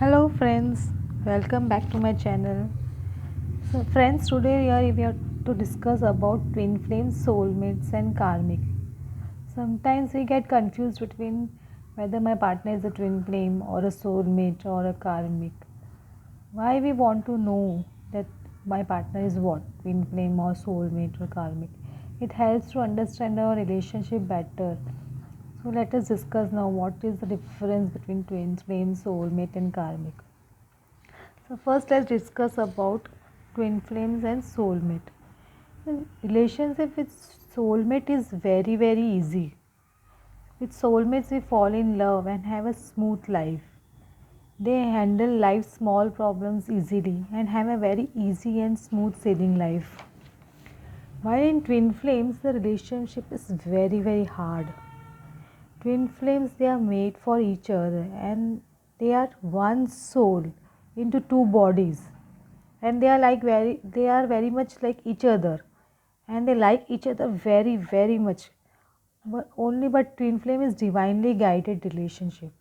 Hello friends, welcome back to my channel. So friends, today we are to discuss about twin flames, soulmates and karmic. Sometimes we get confused between whether my partner is a twin flame or a soulmate or a karmic. Why we want to know that my partner is what, twin flame or soulmate or karmic? It helps to understand our relationship better. So let us discuss now what is the difference between twin flame, soulmate and karmic. So first let's discuss about twin flames and soulmate. Relationship with soulmate is very easy. With soulmates we fall in love and have a smooth life. They handle life's small problems easily and have a very easy and smooth sailing life. While in twin flames the relationship is very hard. Twin flames they are made for each other and they are one soul into two bodies, and they are very much like each other, and they like each other very much. But twin flame is divinely guided relationship.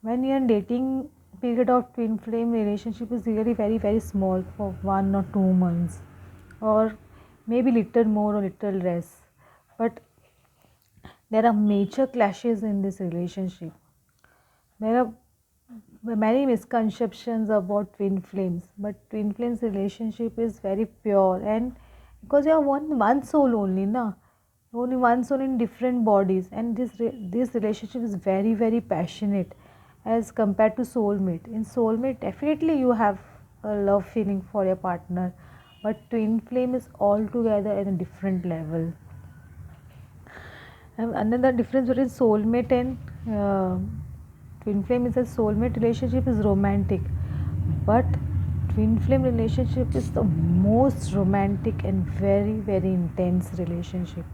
When you are dating period of twin flame relationship is really very small for 1 or 2 months, or maybe little more or little less, but there are major clashes in this relationship. There are many misconceptions about twin flames, but twin flames relationship is very pure, and because you are one soul only, na, only one soul in different bodies, and this relationship is very passionate as compared to soulmate. In soulmate, definitely you have a love feeling for your partner, but twin flame is altogether at a different level. And another difference between soulmate and twin flame is that soulmate relationship is romantic, but twin flame relationship is the most romantic and very intense relationship.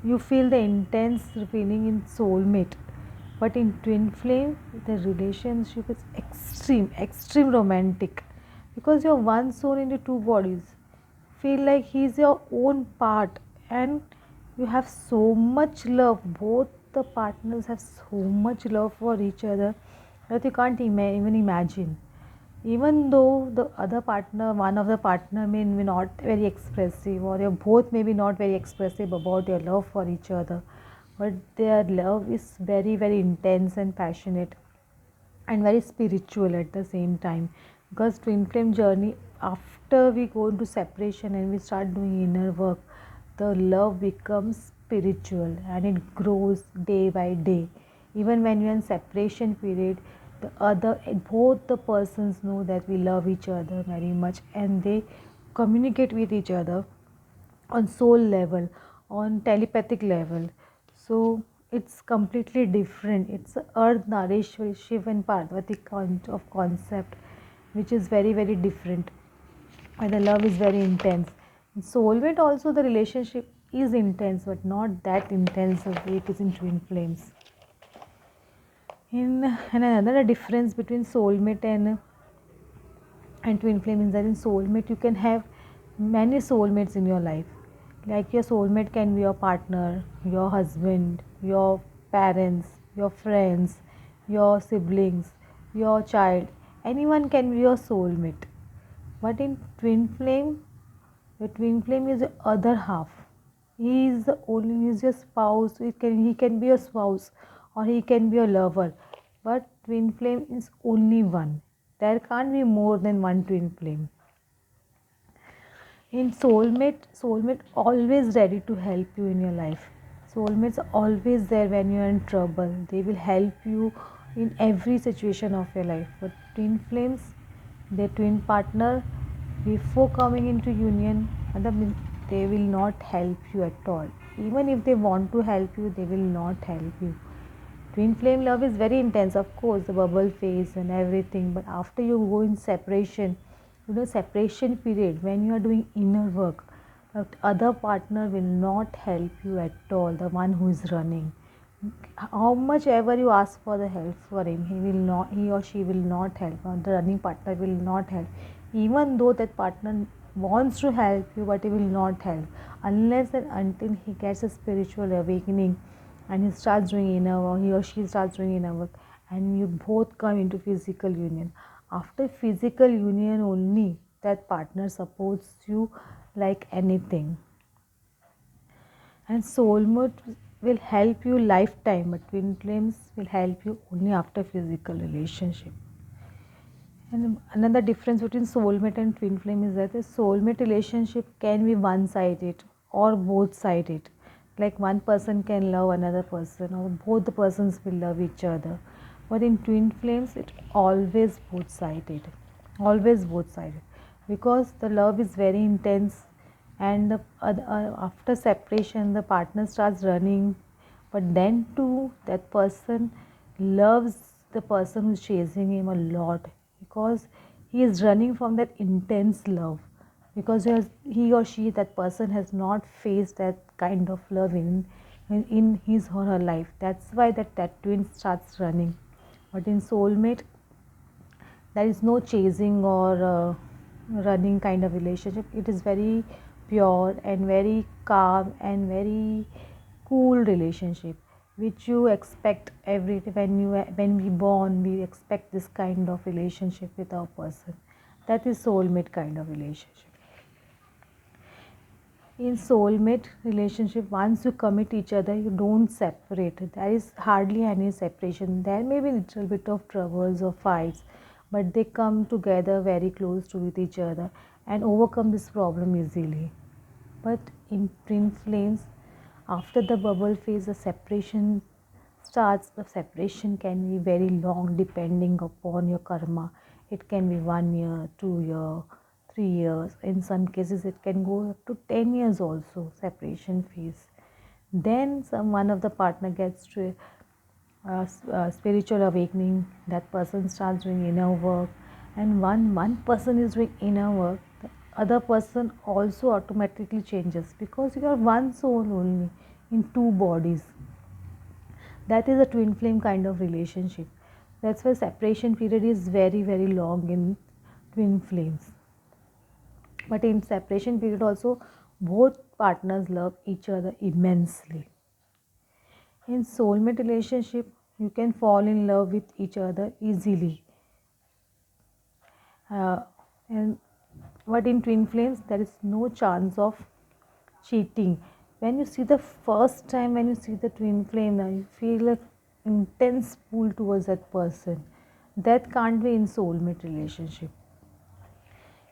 You feel the intense feeling in soulmate, but in twin flame the relationship is extreme romantic, because you're one soul into two bodies. Feel like he's your own part, and you have so much love. Both the partners have so much love for each other that you can't even imagine. Even though the other partner, one of the partner may not very expressive, or you both maybe not very expressive about their love for each other, but their love is very intense and passionate and very spiritual at the same time. Because twin flame journey, after we go into separation and we start doing inner work, the love becomes spiritual and it grows day by day. Even when you're in separation period, the other both the persons know that we love each other very much, and they communicate with each other on soul level, on telepathic level. So it's completely different. It's a earth nareshwari shiv and parvati kind of concept, which is very different, and the love is very intense. In soulmate also the relationship is intense, but not that intense as it is in twin flames. And another difference between soulmate and twin flame is that in soulmate you can have many soulmates in your life. Like your soulmate can be your partner, your husband, your parents, your friends, your siblings, your child. Anyone can be your soulmate. But in twin flame, the twin flame is the other half. He is the only, he is your spouse. He can be your spouse, or he can be your lover. But twin flame is only one. There can't be more than one twin flame. In soulmate always ready to help you in your life. Soulmates are always there when you are in trouble. They will help you in every situation of your life. But twin flames, their twin partner, before coming into union, they will not help you at all. Even if they want to help you, they will not help you. Twin flame love is very intense, of course, the bubble phase and everything. But after you go in separation, separation period, when you are doing inner work, the other partner will not help you at all. The one who is running, how much ever you ask for the help for him, he or she will not help. Or the running partner will not help, even though that partner wants to help you, but he will not help unless and until he gets a spiritual awakening and he starts doing inner work, he or she starts doing inner work, and you both come into physical union. After physical union only, that partner supports you like anything. And soulmate will help you lifetime, but twin flames will help you only after physical relationship. And another difference between soulmate and twin flame is that a soulmate relationship can be one sided or both sided. Like one person can love another person, or both the persons will love each other. But in twin flames, it always both sided. Always both sided. Because the love is very intense, and after separation, the partner starts running, but then too, that person loves the person who's chasing him a lot, because he is running from that intense love, because he or she, that person, has not faced that kind of love in his or her life. That's why that twin starts running. But in soulmate, there is no chasing or running kind of relationship. It is very pure and very calm and very cool relationship, which you expect every when we born, we expect this kind of relationship with our person. That is soulmate kind of relationship. In soulmate relationship, once you commit each other, you don't separate. There is hardly any separation. There may be a little bit of troubles or fights, but they come together very close to with each other and overcome this problem easily. But in twin flames, after the bubble phase, the separation starts. The separation can be very long depending upon your karma. It can be 1 year, 2 year, 3 years. In some cases, it can go up to 10 years also, separation phase. Then one of the partner gets to spiritual awakening. That person starts doing inner work, and one person is doing inner work, the other person also automatically changes, because you are one soul only in two bodies. That is a twin flame kind of relationship. That's why separation period is very very long in twin flames. But in separation period also, both partners love each other immensely. In soulmate relationship, you can fall in love with each other easily. And but in twin flames, there is no chance of cheating. When you see the first time, when you see the twin flame, now you feel an intense pull towards that person. That can't be in soulmate relationship.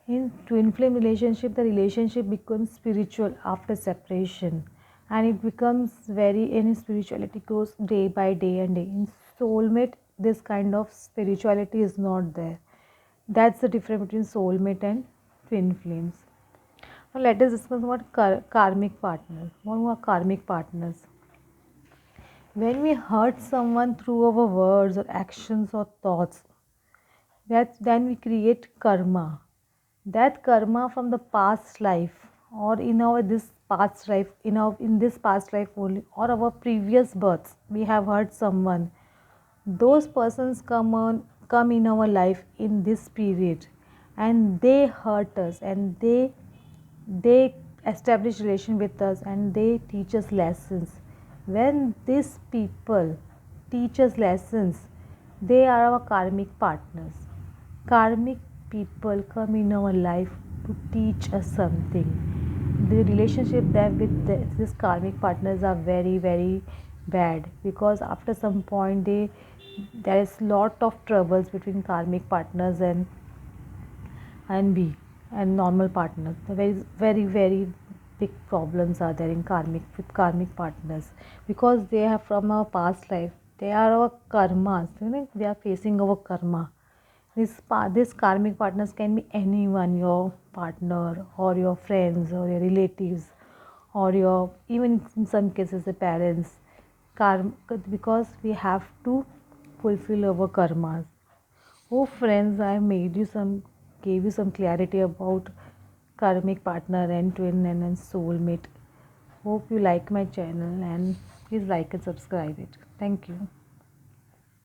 In twin flame relationship, the relationship becomes spiritual after separation, and it becomes very, any spirituality goes day by day and day. In soulmate, this kind of spirituality is not there. That's the difference between soulmate and twin flames. Now let us discuss about karmic partners. What are karmic partners? When we hurt someone through our words or actions or thoughts, that then we create karma. That karma from the past life, or in our this past life, in this past life only, or our previous births, we have hurt someone. Those persons come in our life in this period, and they hurt us, and they establish relation with us, and they teach us lessons. When these people teach us lessons, they are our karmic partners. Karmic people come in our life to teach us something. The relationship that with these karmic partners are very very bad, because after some point there is lot of troubles between karmic partners and we and normal partners. The very very big problems are there in karmic partners, because they are from our past life. They are our karmas. We are facing our karma. This karmic partners can be anyone, your partner or your friends or your relatives, or your, even in some cases, the parents. Because we have to fulfill our karmas. Oh friends, I made you some gave you some clarity about karmic partner and twin and soulmate. Hope you like my channel, and please like and subscribe it. Thank you.